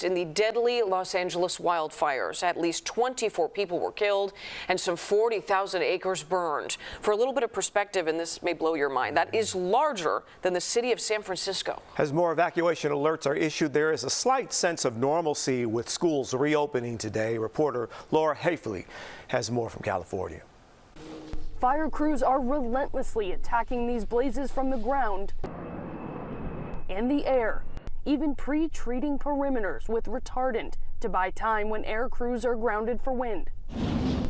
In the deadly Los Angeles wildfires, at least 24 people were killed and some 40,000 acres burned. For a little bit of perspective, and this may blow your mind, that is larger than the city of San Francisco. As more evacuation alerts are issued, there is a slight sense of normalcy with schools reopening today. Reporter Laura Hafley has more from California. Fire crews are relentlessly attacking these blazes from the ground and the air, even pre-treating perimeters with retardant to buy time when air crews are grounded for wind.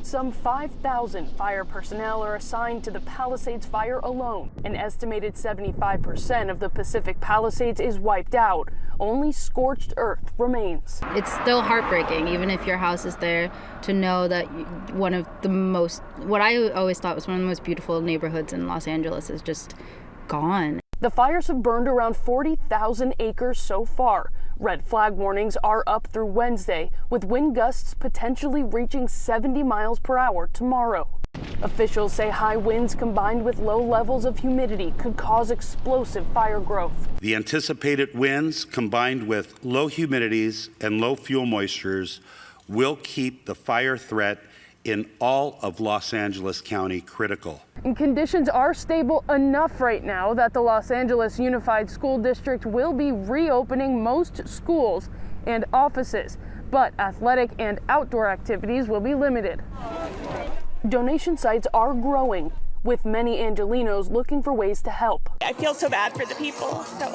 Some 5,000 fire personnel are assigned to the Palisades fire alone. An estimated 75% of the Pacific Palisades is wiped out. Only scorched earth remains. It's still heartbreaking, even if your house is there, to know that one of the most, what I always thought was one of the most beautiful neighborhoods in Los Angeles is just gone. The fires have burned around 40,000 acres so far. Red flag warnings are up through Wednesday, with wind gusts potentially reaching 70 miles per hour tomorrow. Officials say high winds combined with low levels of humidity could cause explosive fire growth. The anticipated winds combined with low humidities and low fuel moistures will keep the fire threat in all of Los Angeles County critical. And conditions are stable enough right now that the Los Angeles Unified School District will be reopening most schools and offices, but athletic and outdoor activities will be limited. Donation sites are growing, with many Angelenos looking for ways to help. I feel so bad for the people, so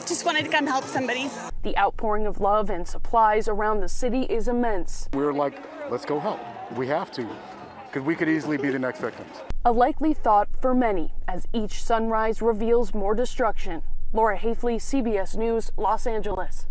just wanted to come help somebody. The outpouring of love and supplies around the city is immense. We're like, let's go help. We have to, because we could easily be the next victims. A likely thought for many as each sunrise reveals more destruction. Laura Hafley, CBS News, Los Angeles.